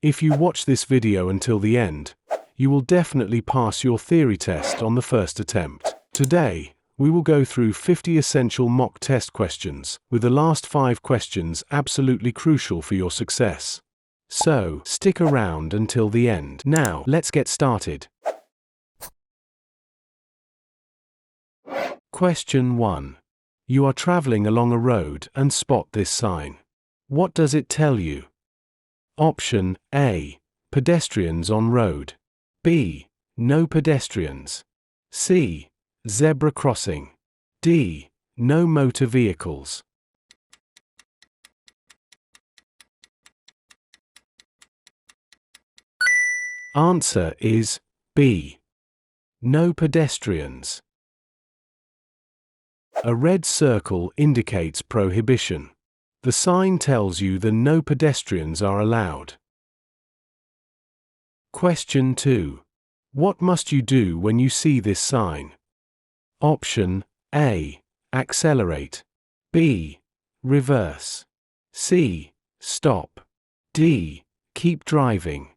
If you watch this video until the end, you will definitely pass your theory test on the first attempt. Today, we will go through 50 essential mock test questions, with the last 5 questions absolutely crucial for your success. So, stick around until the end. Now, let's get started. Question 1. You are traveling along a road and spot this sign. What does it tell you? Option A. Pedestrians on road. B. No pedestrians. C. Zebra crossing. D. No motor vehicles. Answer is B. No pedestrians. A red circle indicates prohibition. The sign tells you that no pedestrians are allowed. Question 2. What must you do when you see this sign? Option A. Accelerate. B. Reverse. C. Stop. D. Keep driving.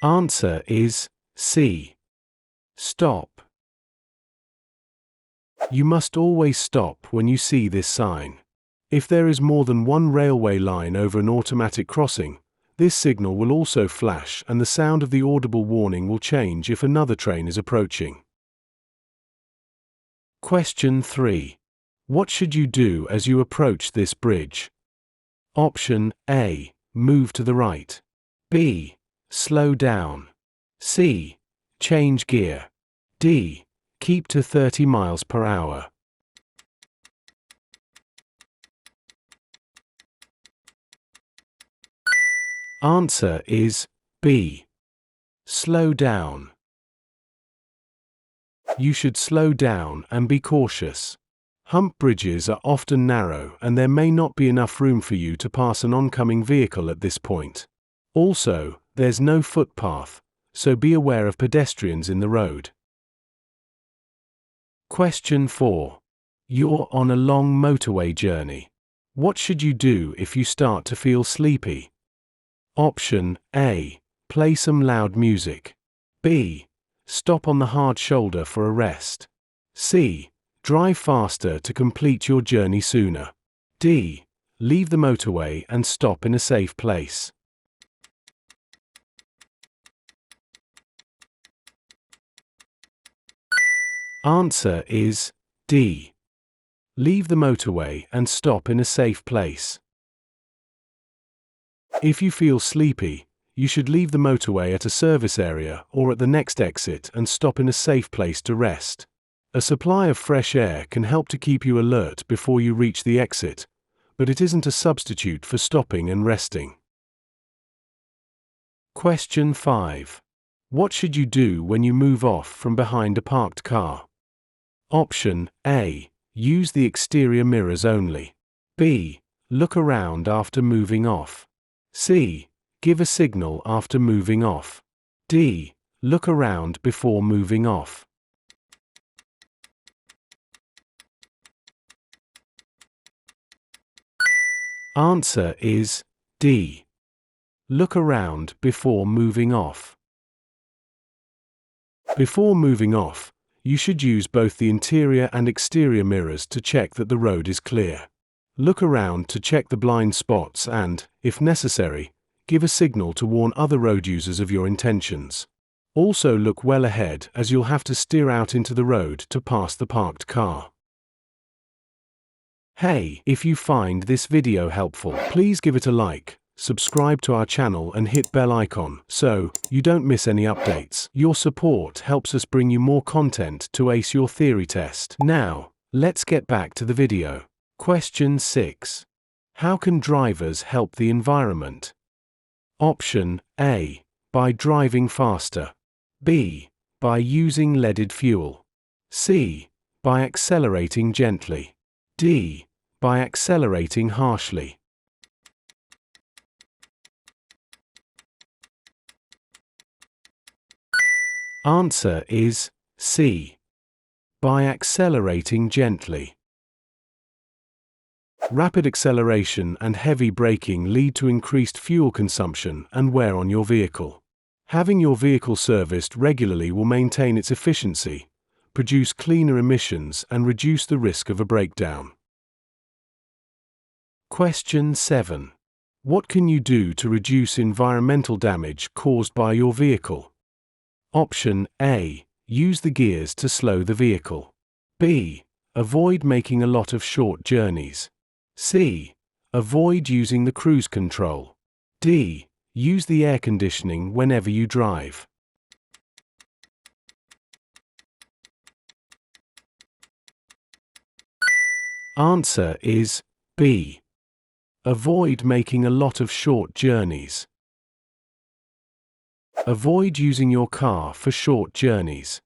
Answer is C. Stop. You must always stop when you see this sign. If there is more than one railway line over an automatic crossing, this signal will also flash and the sound of the audible warning will change if another train is approaching. Question 3. What should you do as you approach this bridge? Option A. Move to the right. B. Slow down. C. Change gear. D. Keep to 30 miles per hour. Answer is B. Slow down. You should slow down and be cautious. Hump bridges are often narrow and there may not be enough room for you to pass an oncoming vehicle at this point. Also, there's no footpath, so be aware of pedestrians in the road. Question 4. You're on a long motorway journey. What should you do if you start to feel sleepy? Option A. Play some loud music. B. Stop on the hard shoulder for a rest. C. Drive faster to complete your journey sooner. D. Leave the motorway and stop in a safe place. Answer is D. Leave the motorway and stop in a safe place. If you feel sleepy, you should leave the motorway at a service area or at the next exit and stop in a safe place to rest. A supply of fresh air can help to keep you alert before you reach the exit, but it isn't a substitute for stopping and resting. Question 5. What should you do when you move off from behind a parked car? Option A. Use the exterior mirrors only. B. Look around after moving off. C. Give a signal after moving off. D. Look around before moving off. Answer is D. Look around before moving off. Before moving off, you should use both the interior and exterior mirrors to check that the road is clear. Look around to check the blind spots and, if necessary, give a signal to warn other road users of your intentions. Also look well ahead as you'll have to steer out into the road to pass the parked car. Hey, if you find this video helpful, please give it a like, subscribe to our channel and hit bell icon so you don't miss any updates. Your support helps us bring you more content to ace your theory test. Now, let's get back to the video. Question 6. How can drivers help the environment? Option A. By driving faster. B. By using leaded fuel. C. By accelerating gently. D. By accelerating harshly. Answer is C. By accelerating gently. Rapid acceleration and heavy braking lead to increased fuel consumption and wear on your vehicle. Having your vehicle serviced regularly will maintain its efficiency, produce cleaner emissions, and reduce the risk of a breakdown. Question 7. What can you do to reduce environmental damage caused by your vehicle? Option A. Use the gears to slow the vehicle. B. Avoid making a lot of short journeys. C. Avoid using the cruise control. D. Use the air conditioning whenever you drive. Answer is B. Avoid making a lot of short journeys. Avoid using your car for short journeys.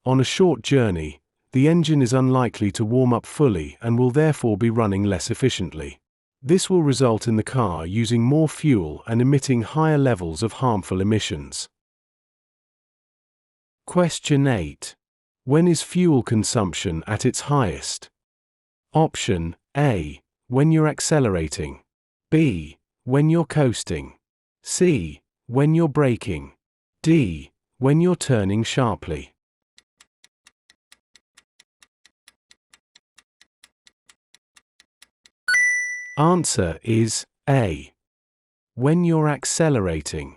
On a short journey, the engine is unlikely to warm up fully and will therefore be running less efficiently. This will result in the car using more fuel and emitting higher levels of harmful emissions. Question 8. When is fuel consumption at its highest? Option A. When you're accelerating. B. When you're coasting. C. When you're braking. D. When you're turning sharply. Answer is A. When you're accelerating.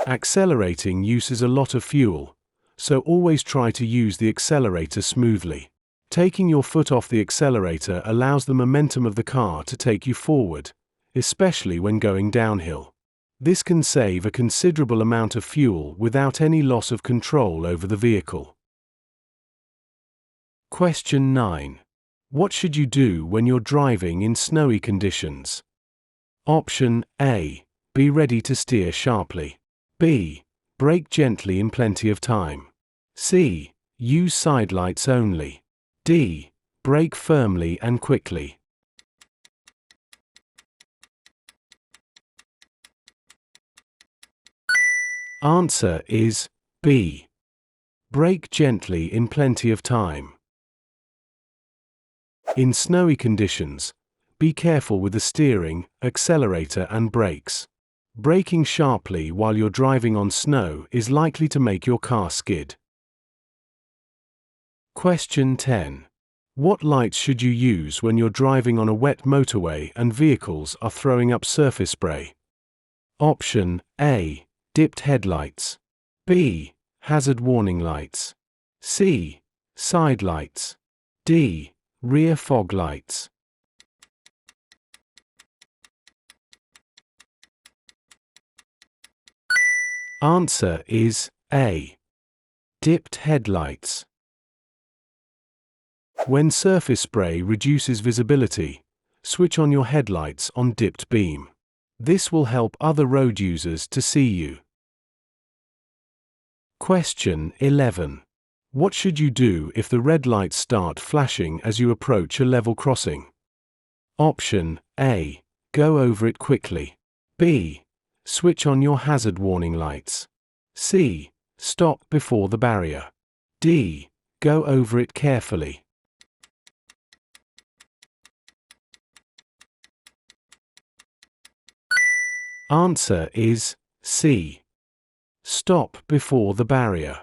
Accelerating uses a lot of fuel, so always try to use the accelerator smoothly. Taking your foot off the accelerator allows the momentum of the car to take you forward, especially when going downhill. This can save a considerable amount of fuel without any loss of control over the vehicle. Question 9. What should you do when you're driving in snowy conditions? Option A. Be ready to steer sharply. B. Brake gently in plenty of time. C. Use side lights only. D. Brake firmly and quickly. Answer is B. Brake gently in plenty of time. In snowy conditions, be careful with the steering, accelerator and brakes. Braking sharply while you're driving on snow is likely to make your car skid. Question 10. What lights should you use when you're driving on a wet motorway and vehicles are throwing up surface spray? Option A. Dipped headlights. B. Hazard warning lights. C. Side lights. D. Rear fog lights. Answer is A. Dipped headlights. When surface spray reduces visibility, switch on your headlights on dipped beam. This will help other road users to see you. Question 11. What should you do if the red lights start flashing as you approach a level crossing? Option A. Go over it quickly. B. Switch on your hazard warning lights. C. Stop before the barrier. D. Go over it carefully. Answer is C. Stop before the barrier.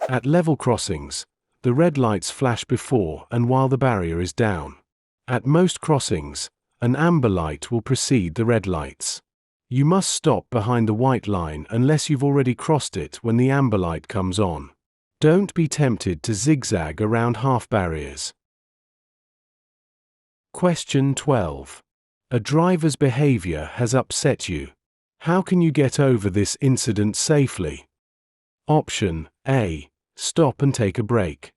At level crossings, the red lights flash before and while the barrier is down. At most crossings, an amber light will precede the red lights. You must stop behind the white line unless you've already crossed it when the amber light comes on. Don't be tempted to zigzag around half barriers. Question 12. A driver's behavior has upset you. How can you get over this incident safely? Option A. Stop and take a break.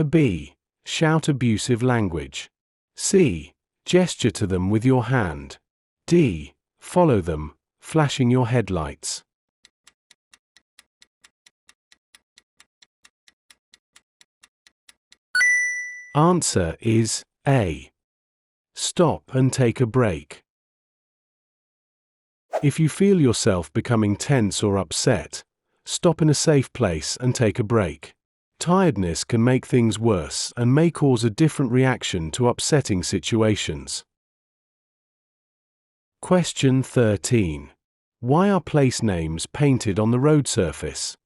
B. Shout abusive language. C. Gesture to them with your hand. D. Follow them, flashing your headlights. Answer is A. Stop and take a break. If you feel yourself becoming tense or upset, stop in a safe place and take a break. Tiredness can make things worse and may cause a different reaction to upsetting situations. Question 13. Why are place names painted on the road surface?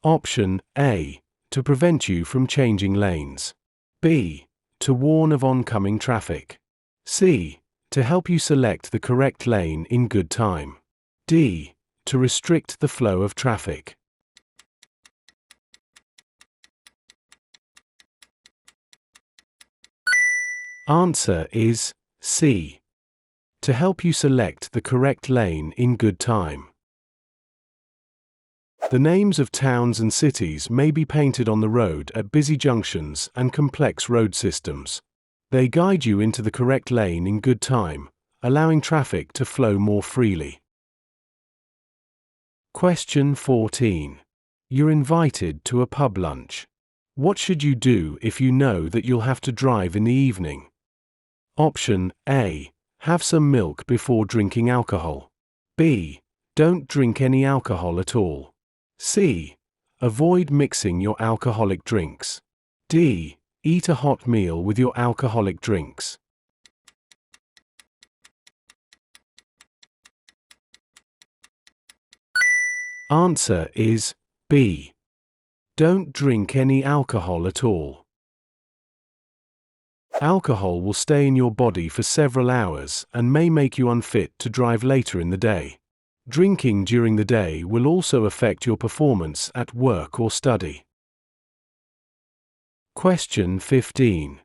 Option A. To prevent you from changing lanes. B. To warn of oncoming traffic. C. To help you select the correct lane in good time. D. To restrict the flow of traffic. Answer is C. To help you select the correct lane in good time. The names of towns and cities may be painted on the road at busy junctions and complex road systems. They guide you into the correct lane in good time, allowing traffic to flow more freely. Question 14. You're invited to a pub lunch. What should you do if you know that you'll have to drive in the evening? Option A. Have some milk before drinking alcohol. B. Don't drink any alcohol at all. C. Avoid mixing your alcoholic drinks. D. Eat a hot meal with your alcoholic drinks. Answer is B. Don't drink any alcohol at all. Alcohol will stay in your body for several hours and may make you unfit to drive later in the day. Drinking during the day will also affect your performance at work or study. Question 15.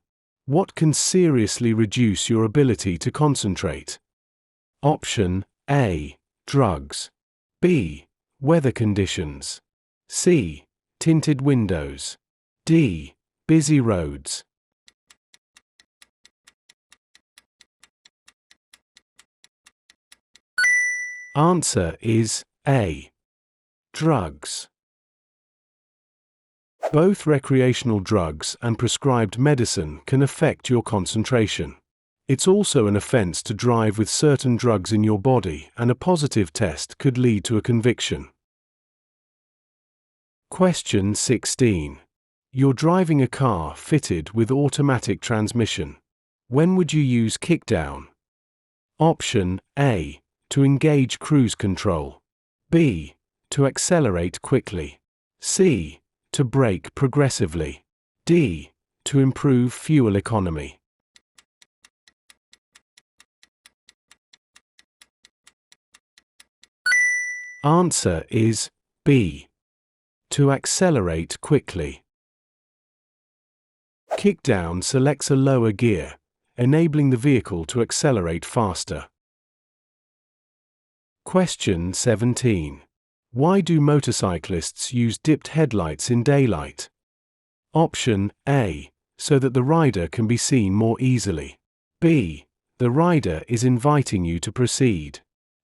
What can seriously reduce your ability to concentrate? Option A. Drugs. B. Weather conditions. C. Tinted windows. D. Busy roads. Answer is A. Drugs. Both recreational drugs and prescribed medicine can affect your concentration. It's also an offense to drive with certain drugs in your body, and a positive test could lead to a conviction. Question 16. You're driving a car fitted with automatic transmission. When would you use kickdown? Option A. To engage cruise control. B. To accelerate quickly. C. To brake progressively. D. To improve fuel economy. Answer is B. To accelerate quickly. Kickdown selects a lower gear, enabling the vehicle to accelerate faster. Question 17. Why do motorcyclists use dipped headlights in daylight? Option A. So that the rider can be seen more easily. B. The rider is inviting you to proceed.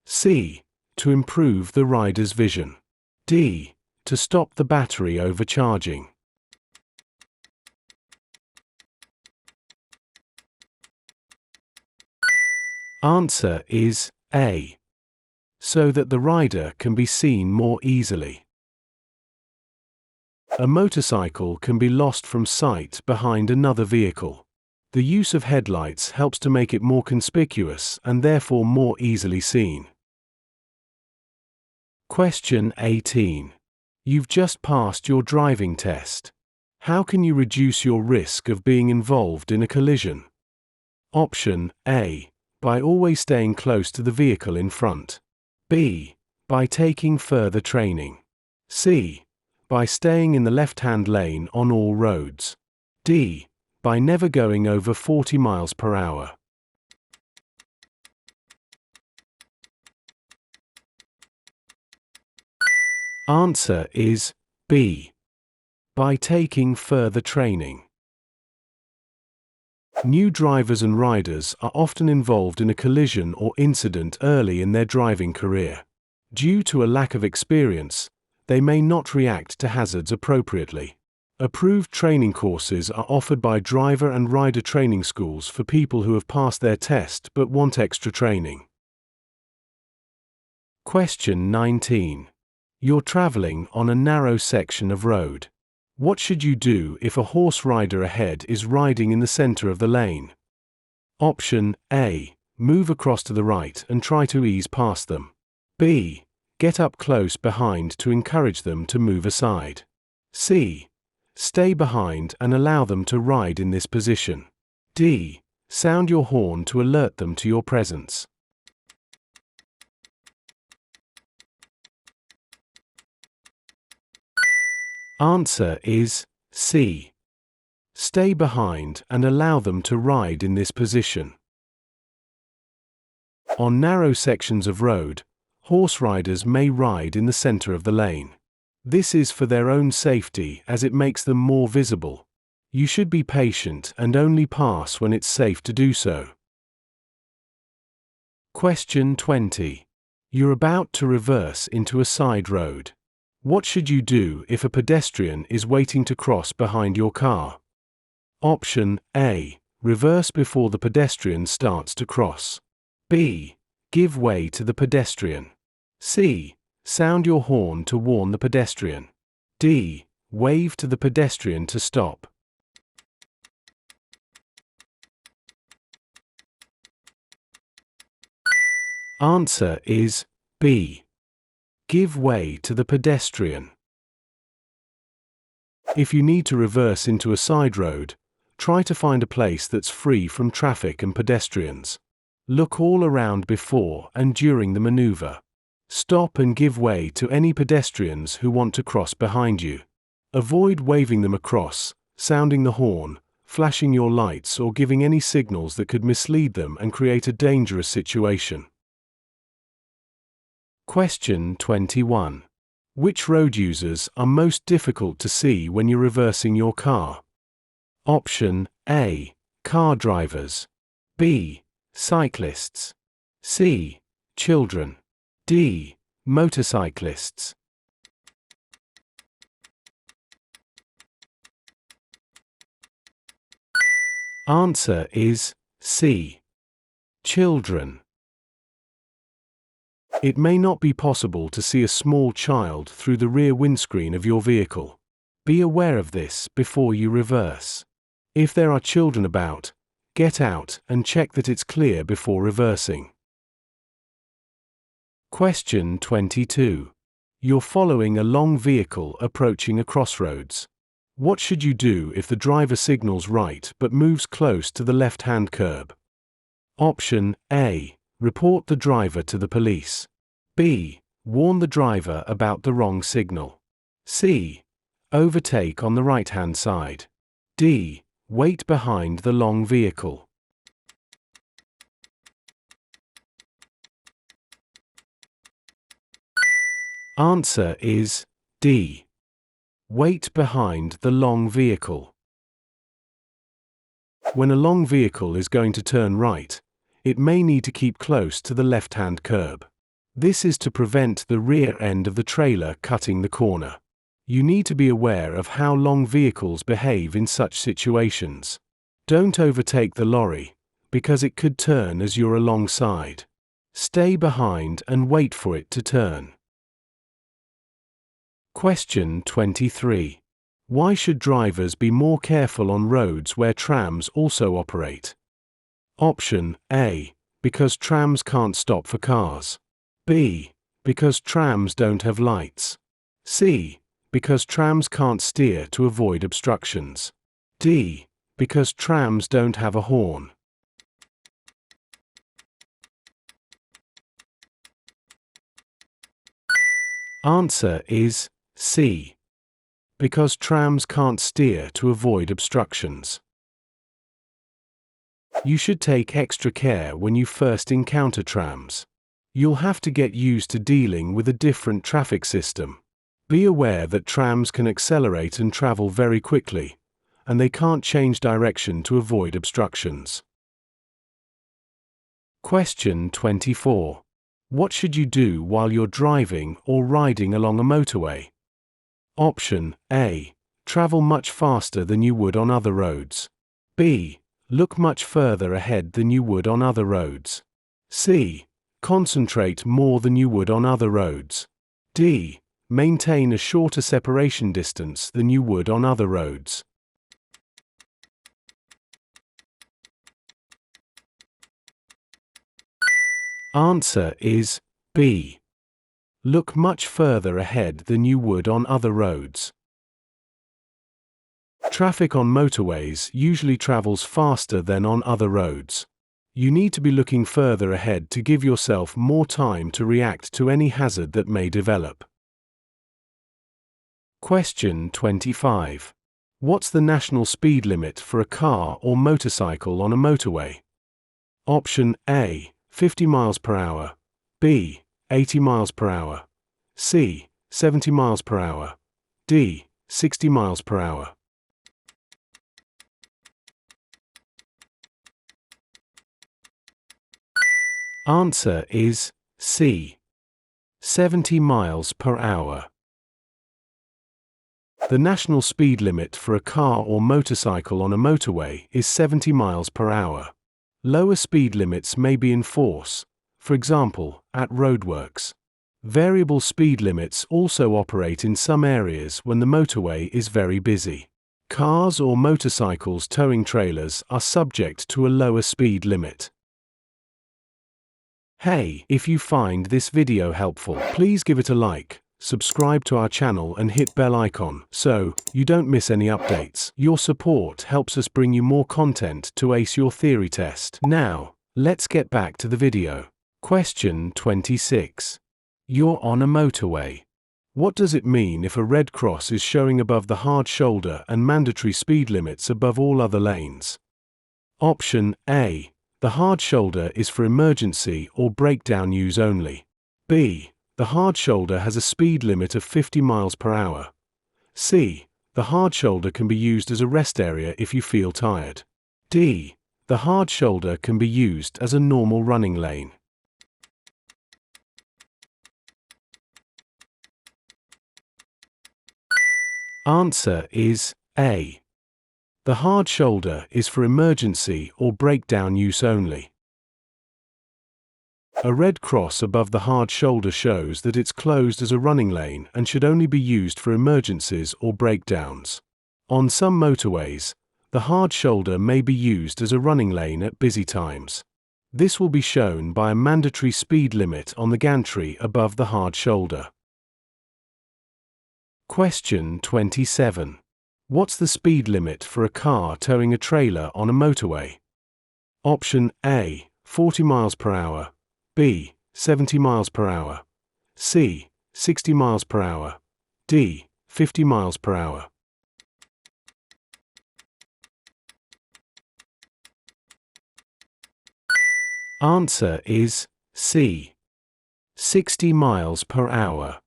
C. To improve the rider's vision. D. To stop the battery overcharging. Answer is A. So that the rider can be seen more easily. A motorcycle can be lost from sight behind another vehicle. The use of headlights helps to make it more conspicuous and therefore more easily seen. Question 18. You've just passed your driving test. How can you reduce your risk of being involved in a collision? Option A. By always staying close to the vehicle in front. B. By taking further training. C. By staying in the left-hand lane on all roads. D. By never going over 40 miles per hour. Answer is B. By taking further training. New drivers and riders are often involved in a collision or incident early in their driving career. Due to a lack of experience, they may not react to hazards appropriately. Approved training courses are offered by driver and rider training schools for people who have passed their test but want extra training. Question 19. You're traveling on a narrow section of road. What should you do if a horse rider ahead is riding in the center of the lane? Option A. Move across to the right and try to ease past them. B. Get up close behind to encourage them to move aside. C. Stay behind and allow them to ride in this position. D. Sound your horn to alert them to your presence. Answer is C. Stay behind and allow them to ride in this position. On narrow sections of road, horse riders may ride in the center of the lane. This is for their own safety as it makes them more visible. You should be patient and only pass when it's safe to do so. Question 20. You're about to reverse into a side road. What should you do if a pedestrian is waiting to cross behind your car? Option A. Reverse before the pedestrian starts to cross. B. Give way to the pedestrian. C. Sound your horn to warn the pedestrian. D. Wave to the pedestrian to stop. Answer is B. Give way to the pedestrian. If you need to reverse into a side road, try to find a place that's free from traffic and pedestrians. Look all around before and during the maneuver. Stop and give way to any pedestrians who want to cross behind you. Avoid waving them across, sounding the horn, flashing your lights, or giving any signals that could mislead them and create a dangerous situation. Question 21. Which road users are most difficult to see when you're reversing your car? Option A. Car drivers. B. Cyclists. C. Children. D. Motorcyclists. Answer is C. Children. It may not be possible to see a small child through the rear windscreen of your vehicle. Be aware of this before you reverse. If there are children about, get out and check that it's clear before reversing. Question 22. You're following a long vehicle approaching a crossroads. What should you do if the driver signals right but moves close to the left-hand curb? Option A. Report the driver to the police. B. Warn the driver about the wrong signal. C. Overtake on the right-hand side. D. Wait behind the long vehicle. Answer is D. Wait behind the long vehicle. When a long vehicle is going to turn right, it may need to keep close to the left-hand curb. This is to prevent the rear end of the trailer cutting the corner. You need to be aware of how long vehicles behave in such situations. Don't overtake the lorry, because it could turn as you're alongside. Stay behind and wait for it to turn. Question 23. Why should drivers be more careful on roads where trams also operate? Option A. Because trams can't stop for cars. B. Because trams don't have lights. C. Because trams can't steer to avoid obstructions. D. Because trams don't have a horn. Answer is C. Because trams can't steer to avoid obstructions. You should take extra care when you first encounter trams. You'll have to get used to dealing with a different traffic system. Be aware that trams can accelerate and travel very quickly, and they can't change direction to avoid obstructions. Question 24. What should you do while you're driving or riding along a motorway? Option A. Travel much faster than you would on other roads. B. Look much further ahead than you would on other roads. C. Concentrate more than you would on other roads. D. Maintain a shorter separation distance than you would on other roads. Answer is B. Look much further ahead than you would on other roads. Traffic on motorways usually travels faster than on other roads. You need to be looking further ahead to give yourself more time to react to any hazard that may develop. Question 25. What's the national speed limit for a car or motorcycle on a motorway? Option A, 50 miles per hour. B, 80 miles per hour. C, 70 miles per hour. D, 60 miles per hour. Answer is C. 70 miles per hour. The national speed limit for a car or motorcycle on a motorway is 70 miles per hour. Lower speed limits may be in force, for example, at roadworks. Variable speed limits also operate in some areas when the motorway is very busy. Cars or motorcycles towing trailers are subject to a lower speed limit. Hey, if you find this video helpful, please give it a like, subscribe to our channel and hit bell icon so you don't miss any updates. Your support helps us bring you more content to ace your theory test. Now, let's get back to the video. Question 26. You're on a motorway. What does it mean if a red cross is showing above the hard shoulder and mandatory speed limits above all other lanes? Option A. The hard shoulder is for emergency or breakdown use only. B. The hard shoulder has a speed limit of 50 miles per hour. C. The hard shoulder can be used as a rest area if you feel tired. D. The hard shoulder can be used as a normal running lane. Answer is A. The hard shoulder is for emergency or breakdown use only. A red cross above the hard shoulder shows that it's closed as a running lane and should only be used for emergencies or breakdowns. On some motorways, the hard shoulder may be used as a running lane at busy times. This will be shown by a mandatory speed limit on the gantry above the hard shoulder. Question 27. What's the speed limit for a car towing a trailer on a motorway? Option A, 40 miles per hour. B, 70 miles per hour. C, 60 miles per hour. D, 50 miles per hour. Answer is C, 60 miles per hour.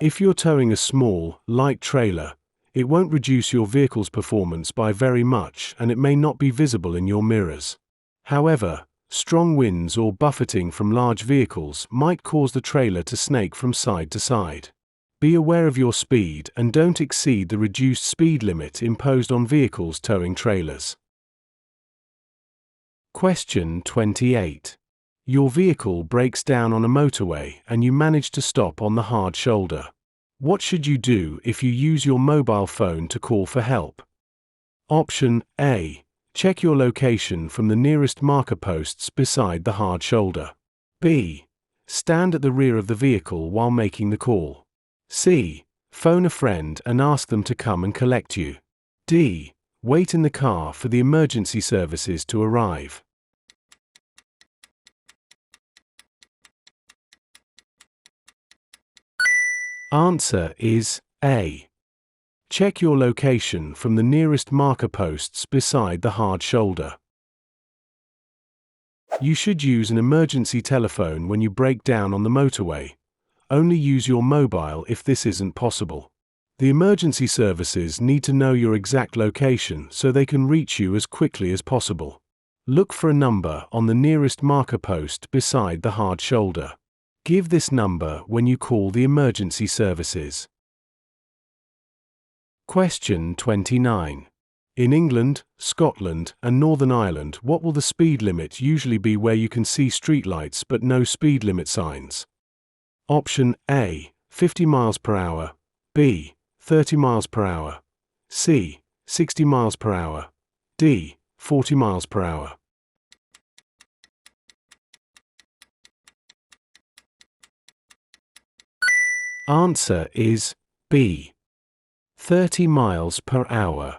If you're towing a small, light trailer, it won't reduce your vehicle's performance by very much and it may not be visible in your mirrors. However, strong winds or buffeting from large vehicles might cause the trailer to snake from side to side. Be aware of your speed and don't exceed the reduced speed limit imposed on vehicles towing trailers. Question 28. Your vehicle breaks down on a motorway and you manage to stop on the hard shoulder. What should you do if you use your mobile phone to call for help? Option A. Check your location from the nearest marker posts beside the hard shoulder. B. Stand at the rear of the vehicle while making the call. C. Phone a friend and ask them to come and collect you. D. Wait in the car for the emergency services to arrive. Answer is A. Check your location from the nearest marker posts beside the hard shoulder. You should use an emergency telephone when you break down on the motorway. Only use your mobile if this isn't possible. The emergency services need to know your exact location so they can reach you as quickly as possible. Look for a number on the nearest marker post beside the hard shoulder. Give this number when you call the emergency services. Question 29. In England, Scotland, and Northern Ireland, what will the speed limit usually be where you can see streetlights but no speed limit signs? Option A, 50 miles per hour, B, 30 miles per hour, C, 60 miles per hour, D, 40 miles per hour. Answer is B, 30 miles per hour.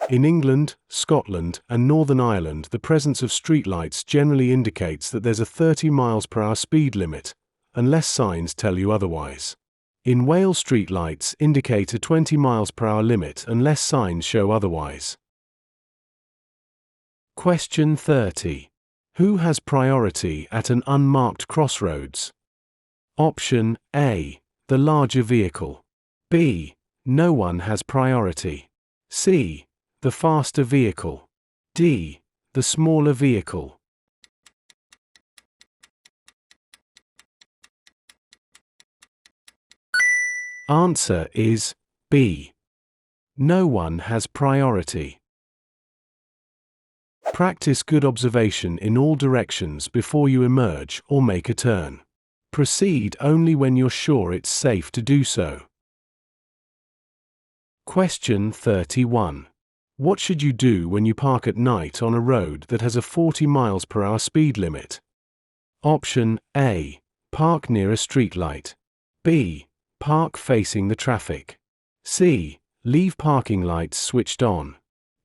In England, Scotland, and Northern Ireland, the presence of streetlights generally indicates that there's a 30 miles per hour speed limit, unless signs tell you otherwise. In Wales, streetlights indicate a 20 miles per hour limit unless signs show otherwise. Question 30. Who has priority at an unmarked crossroads? Option A, the larger vehicle. B, no one has priority. C, the faster vehicle. D, the smaller vehicle. Answer is B, no one has priority. Practice good observation in all directions before you emerge or make a turn. Proceed only when you're sure it's safe to do so. Question 31. What should you do when you park at night on a road that has a 40 miles per hour speed limit? Option A, park near a streetlight. B, park facing the traffic. C, leave parking lights switched on.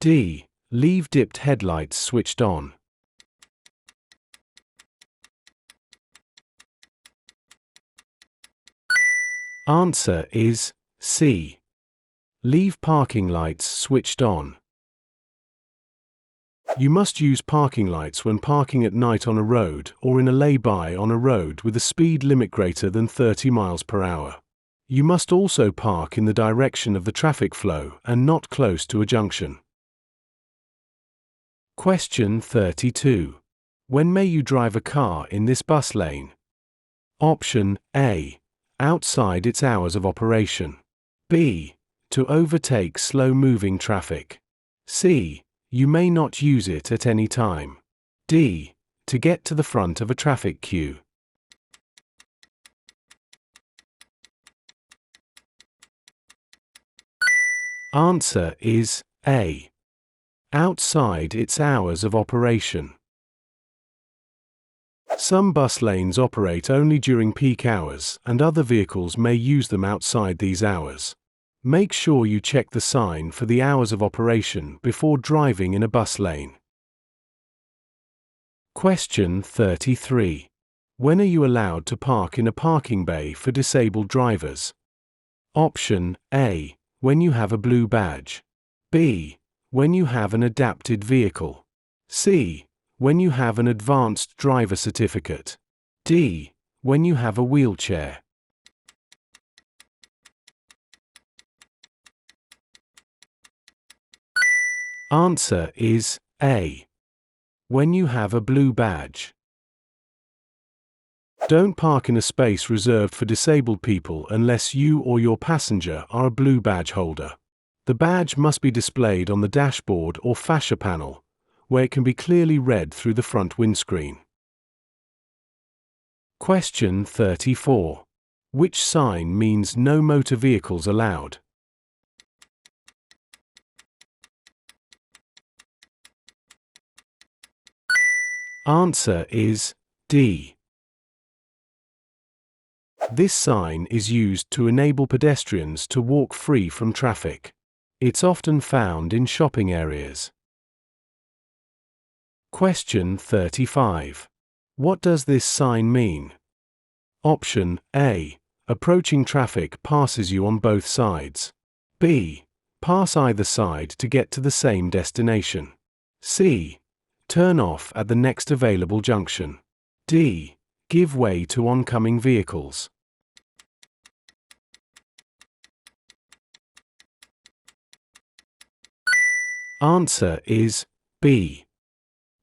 D, leave dipped headlights switched on. Answer is C, leave parking lights switched on. You must use parking lights when parking at night on a road or in a lay-by on a road with a speed limit greater than 30 miles per hour. You must also park in the direction of the traffic flow and not close to a junction. Question 32. When may you drive a car in this bus lane? Option A, outside its hours of operation. B, to overtake slow-moving traffic. C, you may not use it at any time. D, to get to the front of a traffic queue. Answer is A, outside its hours of operation. Some bus lanes operate only during peak hours, and other vehicles may use them outside these hours. Make sure you check the sign for the hours of operation before driving in a bus lane. Question 33. When are you allowed to park in a parking bay for disabled drivers? Option A, when you have a blue badge. B, when you have an adapted vehicle. C, when you have an advanced driver certificate. D, when you have a wheelchair. Answer is A, when you have a blue badge. Don't park in a space reserved for disabled people unless you or your passenger are a blue badge holder. The badge must be displayed on the dashboard or fascia panel, where it can be clearly read through the front windscreen. Question 34. Which sign means no motor vehicles allowed? Answer is D. This sign is used to enable pedestrians to walk free from traffic. It's often found in shopping areas. Question 35. What does this sign mean? Option A, approaching traffic passes you on both sides. B, pass either side to get to the same destination. C, turn off at the next available junction. D, give way to oncoming vehicles. Answer is B,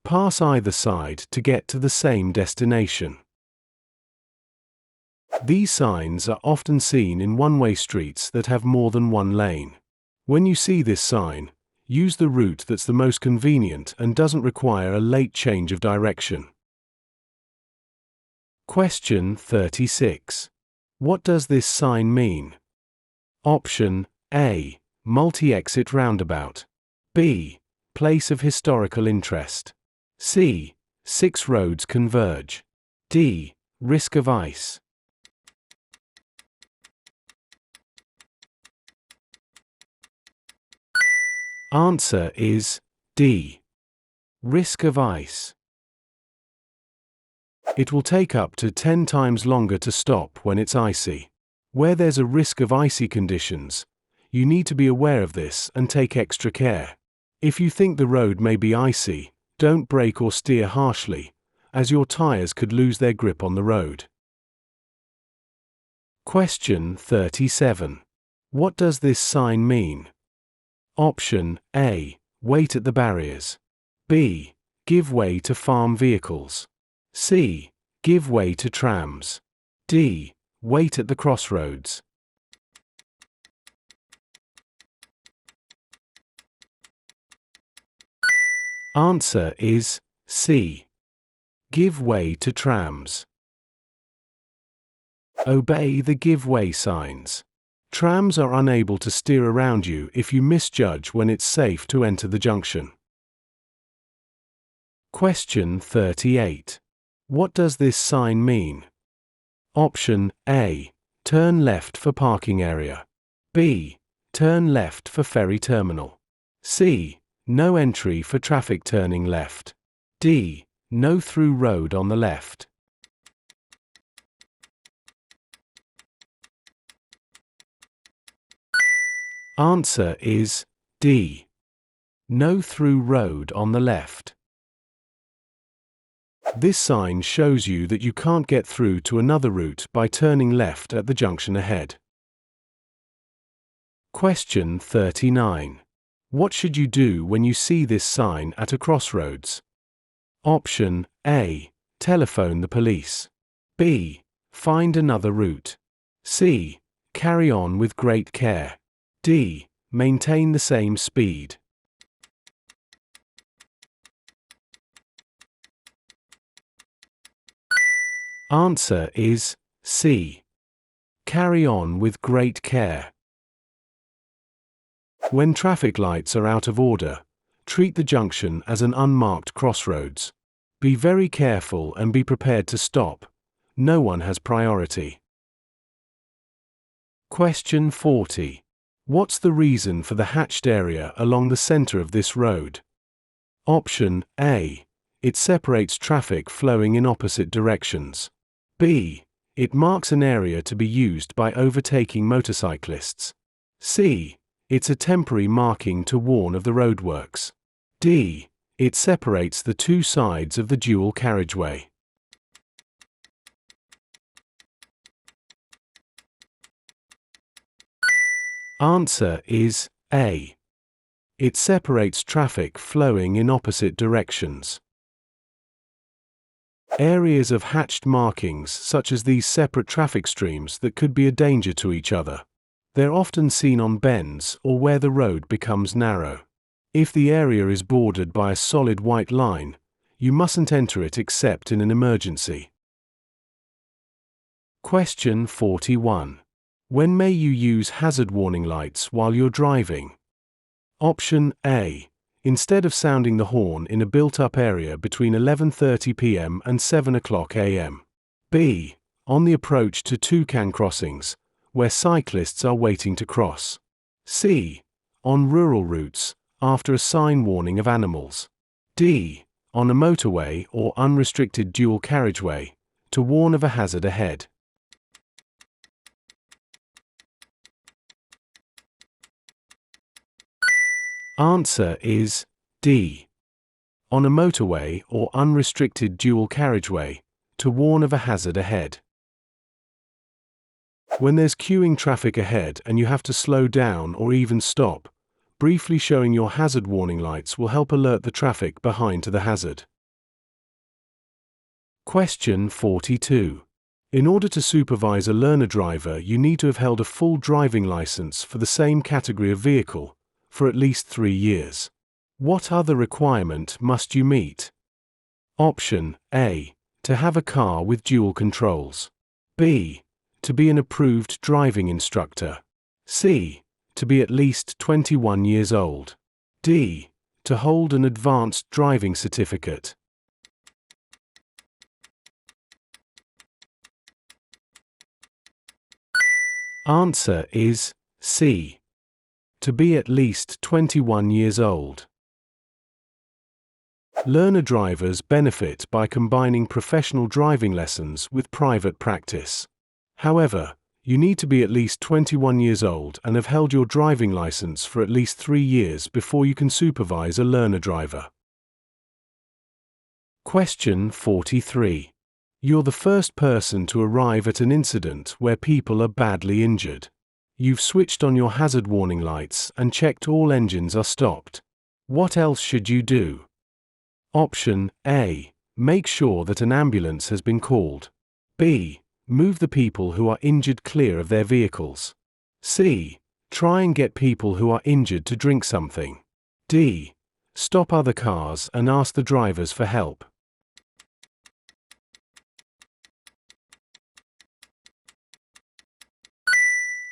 pass either side to get to the same destination. These signs are often seen in one-way streets that have more than one lane. When you see this sign, use the route that's the most convenient and doesn't require a late change of direction. Question 36. What does this sign mean? Option A. Multi-exit roundabout. B. Place of historical interest. C. 6 roads converge. D. Risk of ice. Answer is D. Risk of ice. It will take up to 10 times longer to stop when it's icy. Where there's a risk of icy conditions, you need to be aware of this and take extra care. If you think the road may be icy, don't brake or steer harshly, as your tires could lose their grip on the road. Question 37. What does this sign mean? Option A. Wait at the barriers. B. Give way to farm vehicles. C. Give way to trams. D. Wait at the crossroads. Answer is C. Give way to trams. Obey the give way signs. Trams are unable to steer around you if you misjudge when it's safe to enter the junction. Question 38. What does this sign mean? Option A. Turn left for parking area. B. Turn left for ferry terminal. C. No entry for traffic turning left. D. No through road on the left. Answer is D. No through road on the left. This sign shows you that you can't get through to another route by turning left at the junction ahead. Question 39. What should you do when you see this sign at a crossroads? Option A. Telephone the police. B. Find another route. C. Carry on with great care. D. Maintain the same speed. Answer is C. Carry on with great care. When traffic lights are out of order, treat the junction as an unmarked crossroads. Be very careful and be prepared to stop. No one has priority. Question 40. What's the reason for the hatched area along the center of this road? Option A. It separates traffic flowing in opposite directions. B. It marks an area to be used by overtaking motorcyclists. C. It's a temporary marking to warn of the roadworks. D. It separates the two sides of the dual carriageway. Answer is A. It separates traffic flowing in opposite directions. Areas of hatched markings such as these separate traffic streams that could be a danger to each other. They're often seen on bends or where the road becomes narrow. If the area is bordered by a solid white line, you mustn't enter it except in an emergency. Question 41. When may you use hazard warning lights while you're driving? Option A. Instead of sounding the horn in a built-up area between 11:30 p.m. and 7 o'clock a.m. B. On the approach to toucan crossings, where cyclists are waiting to cross. C. On rural routes, after a sign warning of animals. D. On a motorway or unrestricted dual carriageway, to warn of a hazard ahead. Answer is D. On a motorway or unrestricted dual carriageway, to warn of a hazard ahead. When there's queuing traffic ahead and you have to slow down or even stop, briefly showing your hazard warning lights will help alert the traffic behind to the hazard. Question 42. In order to supervise a learner driver, you need to have held a full driving license for the same category of vehicle for at least 3 years. What other requirement must you meet? Option A. To have a car with dual controls. B. To be an approved driving instructor. C. To be at least 21 years old. D. To hold an advanced driving certificate. Answer is C. To be at least 21 years old. Learner drivers benefit by combining professional driving lessons with private practice. However, you need to be at least 21 years old and have held your driving license for at least 3 years before you can supervise a learner driver. Question 43. You're the first person to arrive at an incident where people are badly injured. You've switched on your hazard warning lights and checked all engines are stopped. What else should you do? Option A. Make sure that an ambulance has been called. B. Move the people who are injured clear of their vehicles. C. Try and get people who are injured to drink something. D. Stop other cars and ask the drivers for help.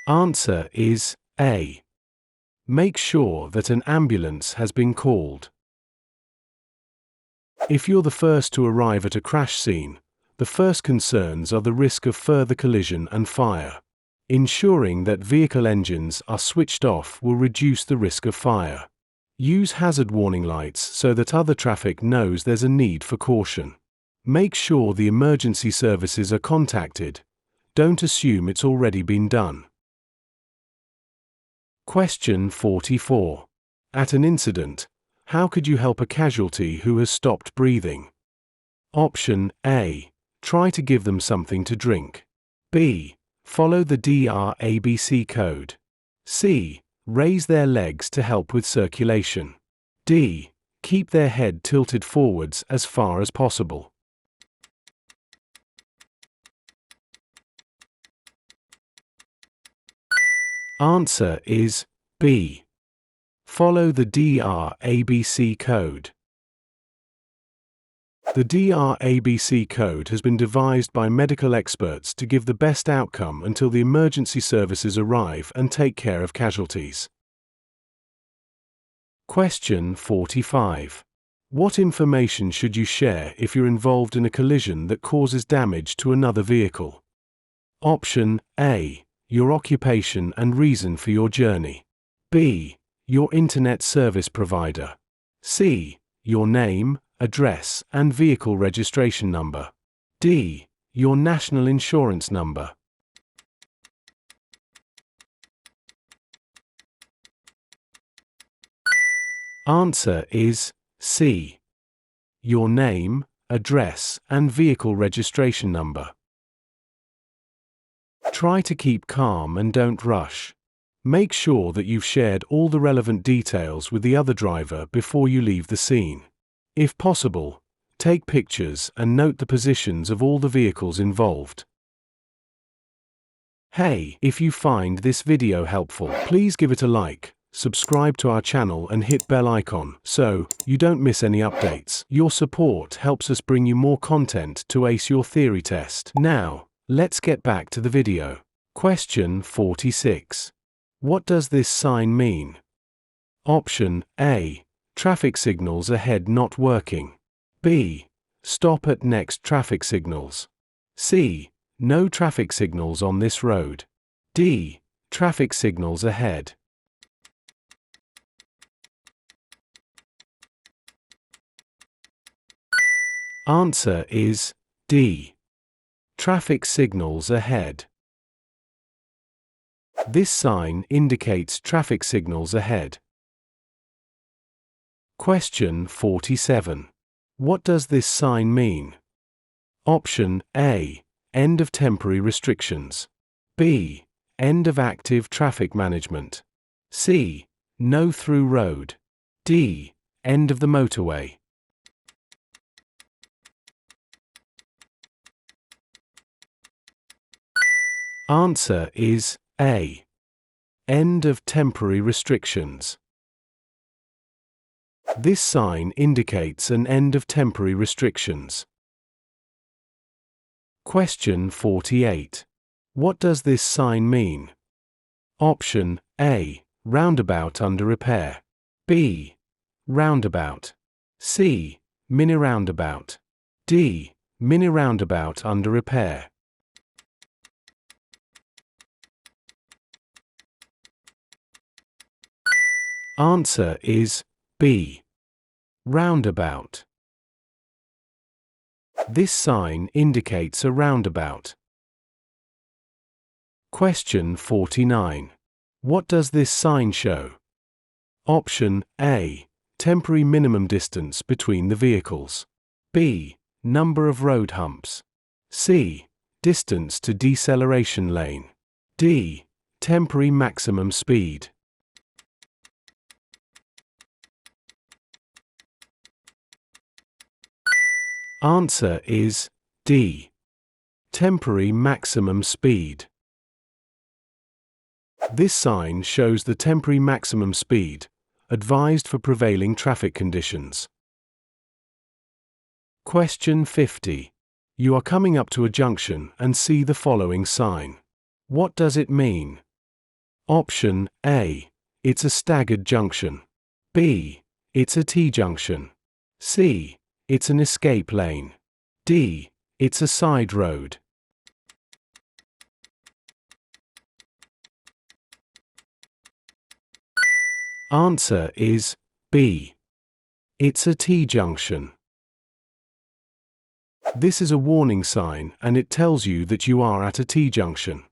Answer is A. Make sure that an ambulance has been called. If you're the first to arrive at a crash scene, the first concerns are the risk of further collision and fire. Ensuring that vehicle engines are switched off will reduce the risk of fire. Use hazard warning lights so that other traffic knows there's a need for caution. Make sure the emergency services are contacted. Don't assume it's already been done. Question 44. At an incident, how could you help a casualty who has stopped breathing? Option A. Try to give them something to drink. B. Follow the DVSA code. C. Raise their legs to help with circulation. D. Keep their head tilted forwards as far as possible. Answer is B. Follow the DVSA code. The DVSA code has been devised by medical experts to give the best outcome until the emergency services arrive and take care of casualties. Question 45. What information should you share if you're involved in a collision that causes damage to another vehicle? Option A. Your occupation and reason for your journey. B. Your internet service provider. C. Your name, address, and vehicle registration number. D. Your national insurance number. Answer is C. Your name, address, and vehicle registration number. Try to keep calm and don't rush. Make sure that you've shared all the relevant details with the other driver before you leave the scene. If possible, take pictures and note the positions of all the vehicles involved. Hey, if you find this video helpful, please give it a like, subscribe to our channel and hit bell icon so you don't miss any updates. Your support helps us bring you more content to ace your theory test. Now, let's get back to the video. Question 46. What does this sign mean? Option A. Traffic signals ahead not working. B. Stop at next traffic signals. C. No traffic signals on this road. D. Traffic signals ahead. Answer is D. Traffic signals ahead. This sign indicates traffic signals ahead. Question 47. What does this sign mean? Option A. End of temporary restrictions. B. End of active traffic management. C. No through road. D. End of the motorway. Answer is A. End of temporary restrictions. This sign indicates an end of temporary restrictions. Question 48. What does this sign mean? Option A. Roundabout under repair. B. Roundabout. C. Mini roundabout. D. Mini roundabout under repair. Answer is B. Roundabout. This sign indicates a roundabout. Question 49. What does this sign show? Option A. Temporary minimum distance between the vehicles. B. Number of road humps. C. Distance to deceleration lane. D. Temporary maximum speed. Answer is D. Temporary maximum speed. This sign shows the temporary maximum speed, advised for prevailing traffic conditions. Question 50. You are coming up to a junction and see the following sign. What does it mean? Option A. It's a staggered junction. B. It's a T-junction. C. It's an escape lane. D. It's a side road. Answer is B. It's a T-junction. This is a warning sign and it tells you that you are at a T-junction.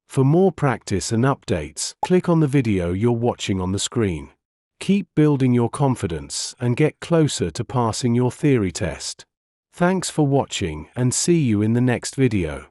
For more practice and updates, click on the video you're watching on the screen. Keep building your confidence and get closer to passing your theory test. Thanks for watching and see you in the next video.